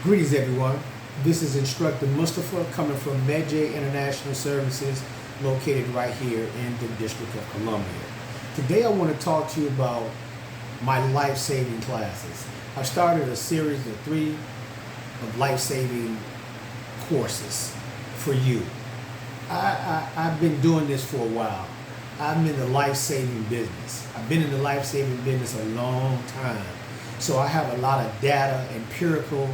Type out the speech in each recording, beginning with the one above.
Greetings everyone. This is Instructor Mustafa coming from MedJ International Services located right here in the District of Columbia. Today I want to talk to you about my life-saving classes. I've started a series of 3 of life-saving courses for you. I've been doing this for a while. I'm in the life-saving business. I've been in the life-saving business a long time. So I have a lot of data, empirical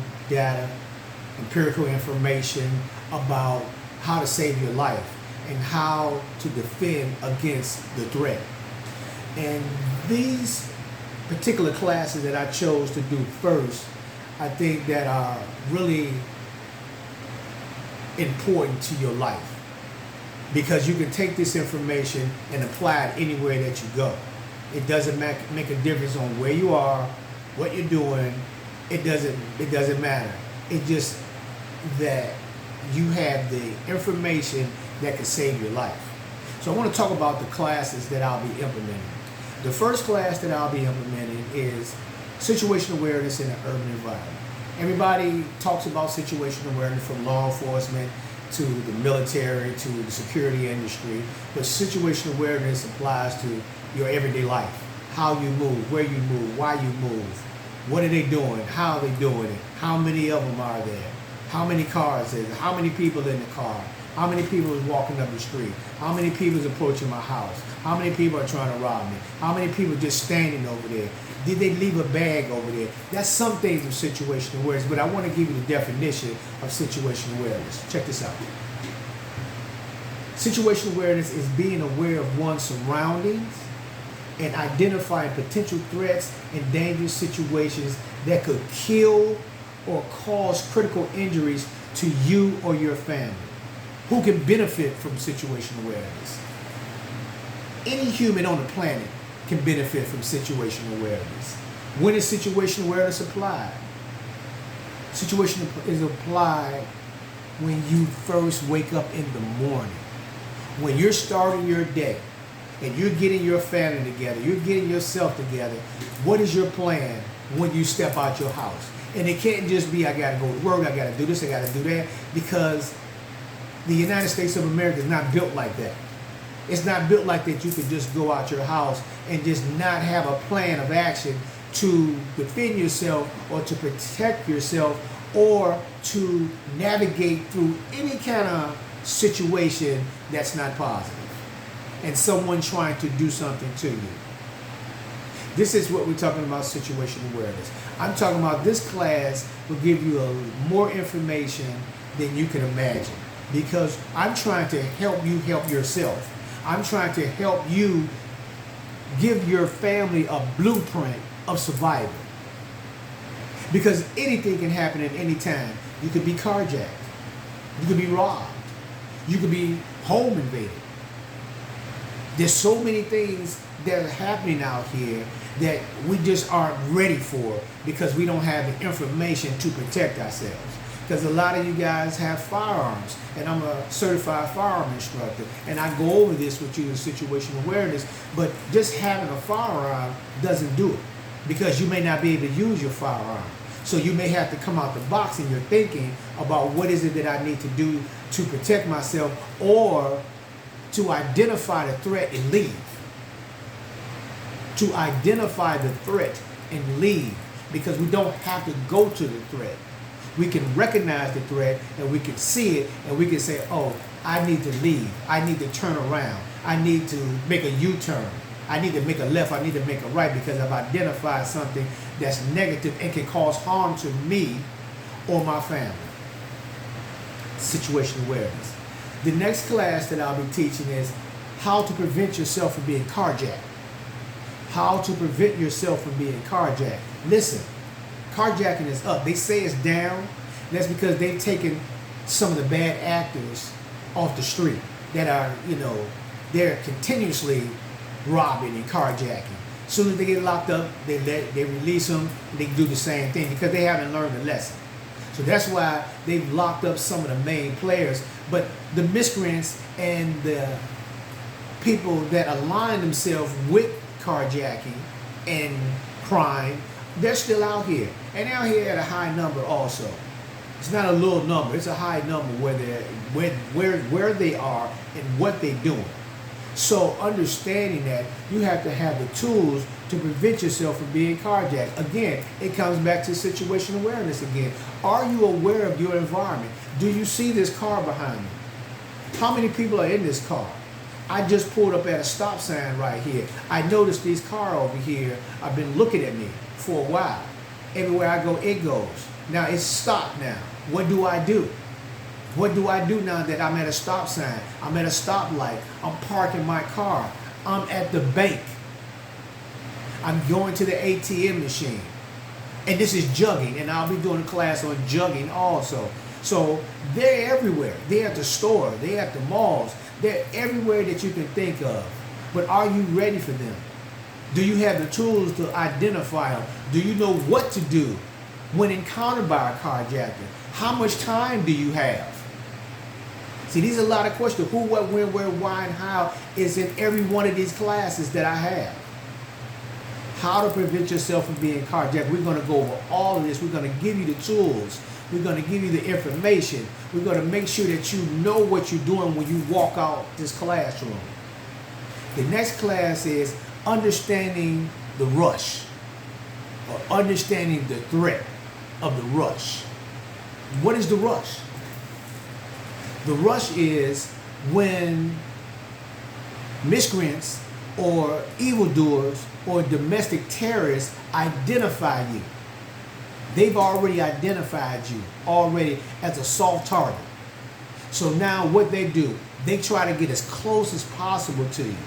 information about how to save your life and how to defend against the threat. And these particular classes that I chose to do first, I think that are really important to your life, because you can take this information and apply it anywhere that you go. It doesn't make a difference on where you are, what you're doing. It doesn't matter. It's just that you have the information that can save your life. So I want to talk about the classes that I'll be implementing. The first class that I'll be implementing is situational awareness in an urban environment. Everybody talks about situational awareness, from law enforcement to the military to the security industry, but situational awareness applies to your everyday life. How you move, where you move, why you move, what are they doing, how are they doing it, how many of them are there, how many cars is there, how many people in the car, how many people is walking up the street, how many people is approaching my house, how many people are trying to rob me, how many people just standing over there, did they leave a bag over there? That's some things of situational awareness, but I want to give you the definition of situational awareness. Check this out. Situational awareness is being aware of one's surroundings and identifying potential threats and dangerous situations that could kill or cause critical injuries to you or your family. Who can benefit from situational awareness? Any human on the planet can benefit from situational awareness. When is situational awareness applied? Situational is applied when you first wake up in the morning. When you're starting your day and you're getting your family together, you're getting yourself together, what is your plan when you step out your house? And it can't just be, I gotta go to work, I gotta do this, I gotta do that, because the United States of America is not built like that. It's not built like that you can just go out your house and just not have a plan of action to defend yourself or to protect yourself or to navigate through any kind of situation that's not positive and someone trying to do something to you. This is what we're talking about, situational awareness. I'm talking about this class will give you more information than you can imagine, because I'm trying to help you help yourself. I'm trying to help you give your family a blueprint of survival. Because anything can happen at any time. You could be carjacked. You could be robbed. You could be home invaded. There's so many things that are happening out here that we just aren't ready for because we don't have the information to protect ourselves. Because a lot of you guys have firearms, and I'm a certified firearm instructor, and I go over this with you in situational awareness, but just having a firearm doesn't do it, because you may not be able to use your firearm. So you may have to come out the box in your thinking about what is it that I need to do to protect myself, or to identify the threat and leave. To identify the threat and leave, because we don't have to go to the threat. We can recognize the threat and we can see it and we can say, oh, I need to leave. I need to turn around. I need to make a U-turn. I need to make a left. I need to make a right, because I've identified something that's negative and can cause harm to me or my family. Situational awareness. The next class that I'll be teaching is how to prevent yourself from being carjacked. How to prevent yourself from being carjacked. Listen. Carjacking is up. They say it's down. That's because they've taken some of the bad actors off the street that are, they're continuously robbing and carjacking. As soon as they get locked up, they release them, and they do the same thing because they haven't learned the lesson. So that's why they've locked up some of the main players. But the miscreants and the people that align themselves with carjacking and crime, they're still out here. And they're out here at a high number also. It's not a little number. It's a high number where they are and what they're doing. So understanding that, you have to have the tools to prevent yourself from being carjacked. Again, it comes back to situational awareness again. Are you aware of your environment? Do you see this car behind me? How many people are in this car? I just pulled up at a stop sign right here. I noticed this car over here. I've been looking at me for a while. Everywhere I go, it goes. Now it's stopped now. What do I do? What do I do now that I'm at a stop sign? I'm at a stoplight. I'm parking my car. I'm at the bank. I'm going to the ATM machine. And this is jugging, and I'll be doing a class on jugging also. So they're everywhere. They're at the store. They're at the malls. They're everywhere that you can think of. But are you ready for them? Do you have the tools to identify them? Do you know what to do when encountered by a carjacker? How much time do you have? See, these are a lot of questions. Who, what, when, where, why, and how is in every one of these classes that I have. How to prevent yourself from being carjacked. We're going to go over all of this. We're going to give you the tools. We're going to give you the information. We're going to make sure that you know what you're doing when you walk out this classroom. The next class is understanding the rush, or understanding the threat of the rush. What is the rush? The rush is when miscreants or evildoers or domestic terrorists identify you. They've already identified you already as a soft target. So now what they do, they try to get as close as possible to you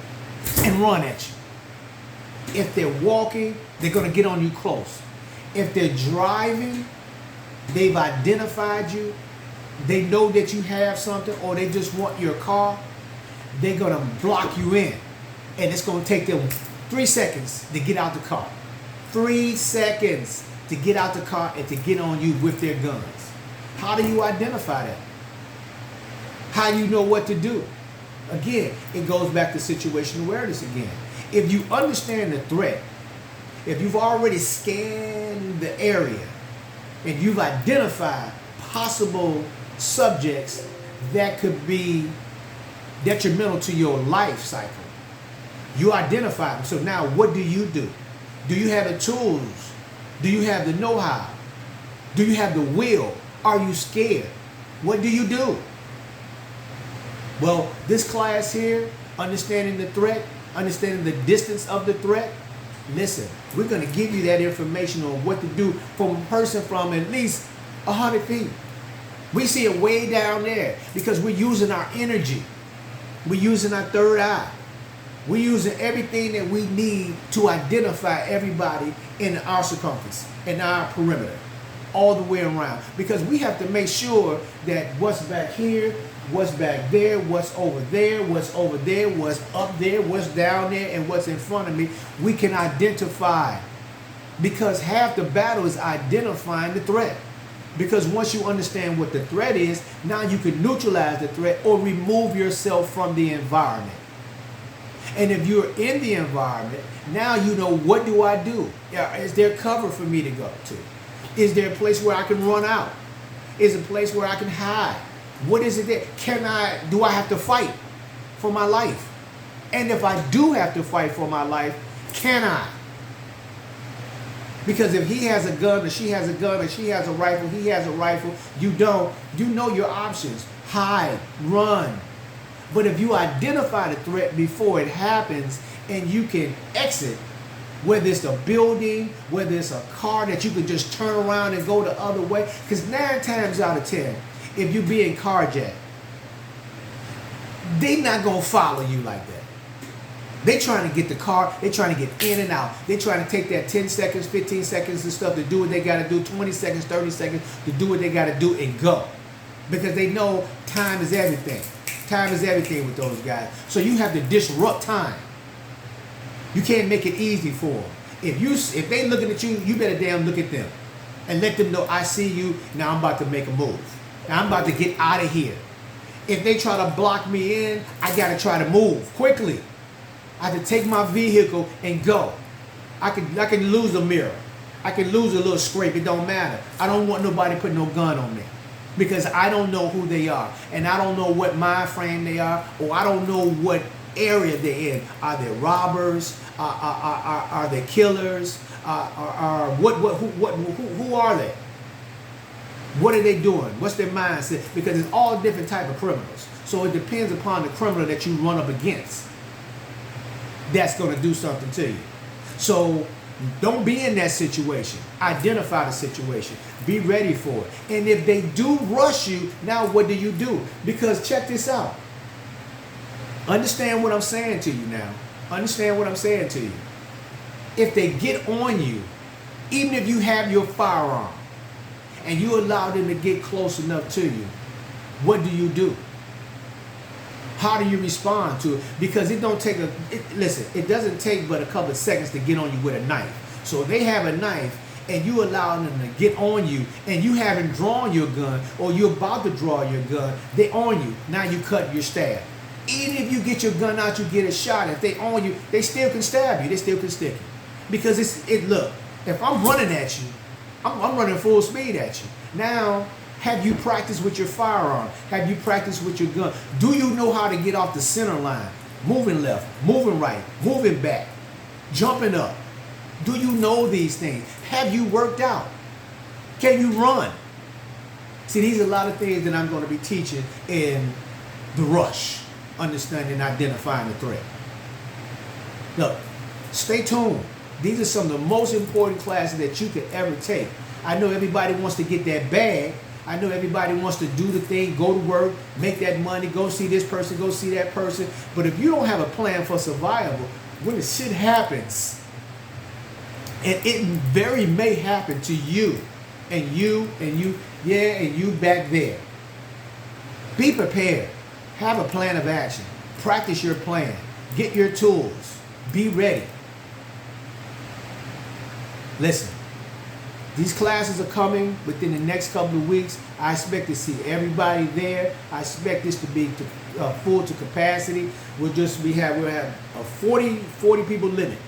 and run at you. If they're walking, they're going to get on you close. If they're driving, they've identified you. They know that you have something, or they just want your car. They're going to block you in. And it's going to take them 3 seconds to get out the car. 3 seconds to get out the car and to get on you with their guns. How do you identify that? How do you know what to do? Again, it goes back to situational awareness again. If you understand the threat, if you've already scanned the area and you've identified possible subjects that could be detrimental to your life cycle, you identify them. So now what do you do? Do you have the tools? Do you have the know-how? Do you have the will? Are you scared? What do you do? Well, this class here, understanding the threat, understanding the distance of the threat, listen, we're going to give you that information on what to do from a person from at least 100 feet. We see it way down there because we're using our energy. We're using our third eye. We're using everything that we need to identify everybody in our circumference, in our perimeter, all the way around. Because we have to make sure that what's back here, what's back there, what's over there, what's over there, what's up there, what's down there, and what's in front of me, we can identify. Because half the battle is identifying the threat. Because once you understand what the threat is, now you can neutralize the threat or remove yourself from the environment. And if you're in the environment, now you know, what do I do? Is there cover for me to go to? Is there a place where I can run out? Is there a place where I can hide? What is it that do I have to fight for my life? And if I do have to fight for my life, can I? Because if he has a gun, or she has a gun, or she has a rifle, he has a rifle, you don't, you know your options. Hide, run. But if you identify the threat before it happens and you can exit, whether it's a building, whether it's a car that you could just turn around and go the other way, because 9 times out of 10, if you're being carjacked, they're not going to follow you like that. They're trying to get the car, they're trying to get in and out. They're trying to take that 10 seconds, 15 seconds and stuff to do what they got to do, 20 seconds, 30 seconds to do what they got to do and go. Because they know time is everything. Time is everything with those guys. So you have to disrupt time. You can't make it easy for them. If they looking at you, you better damn look at them. And let them know, I see you, now I'm about to make a move. Now I'm about to get out of here. If they try to block me in, I got to try to move quickly. I have to take my vehicle and go. I can lose a mirror. I can lose a little scrape. It don't matter. I don't want nobody putting no gun on me. because I don't know who they are, and I don't know what mind frame they are, or I don't know what area they're in. Are they robbers? Are they killers? Who are they? What are they doing? What's their mindset? Because it's all different type of criminals. So it depends upon the criminal that you run up against that's going to do something to you. So don't be in that situation. Identify the situation. Be ready for it. And if they do rush you, now what do? Because check this out. Understand what I'm saying to you now. Understand what I'm saying to you. If they get on you, even if you have your firearm, and you allow them to get close enough to you, what do? How do you respond to it? Because it don't take it doesn't take but a couple of seconds to get on you with a knife. So if they have a knife and you allow them to get on you and you haven't drawn your gun or you're about to draw your gun, they on you. Now you cut your stab. Even if you get your gun out, you get a shot. If they on you, they still can stab you. They still can stick you. Because look, if I'm running at you, I'm running full speed at you. Now, have you practiced with your firearm? Have you practiced with your gun? Do you know how to get off the center line? Moving left, moving right, moving back, jumping up. Do you know these things? Have you worked out? Can you run? See, these are a lot of things that I'm going to be teaching in the rush, understanding and identifying the threat. Look, stay tuned. These are some of the most important classes that you could ever take. I know everybody wants to get that bag. I know everybody wants to do the thing, go to work, make that money, go see this person, go see that person. But if you don't have a plan for survival, when the shit happens, and it very may happen to you, and you back there. Be prepared. Have a plan of action. Practice your plan. Get your tools. Be ready. Listen, these classes are coming within the next couple of weeks. I expect to see everybody there. I expect this to be full to capacity. We'll have a 40 people limit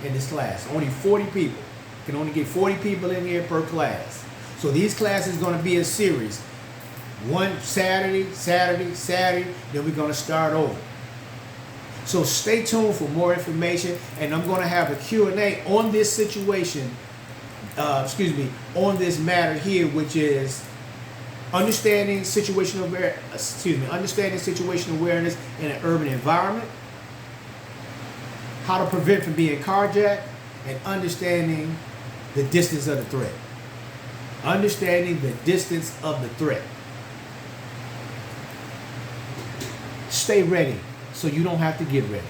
in this class. Only 40 people. Can only get 40 people in here per class. So these classes are going to be a series. One Saturday, then we're going to start over. So stay tuned for more information, and I'm going to have a Q&A on this situation, on this matter here, which is understanding situational awareness in an urban environment, how to prevent from being carjacked, and understanding the distance of the threat. Understanding the distance of the threat. Stay ready so you don't have to get ready.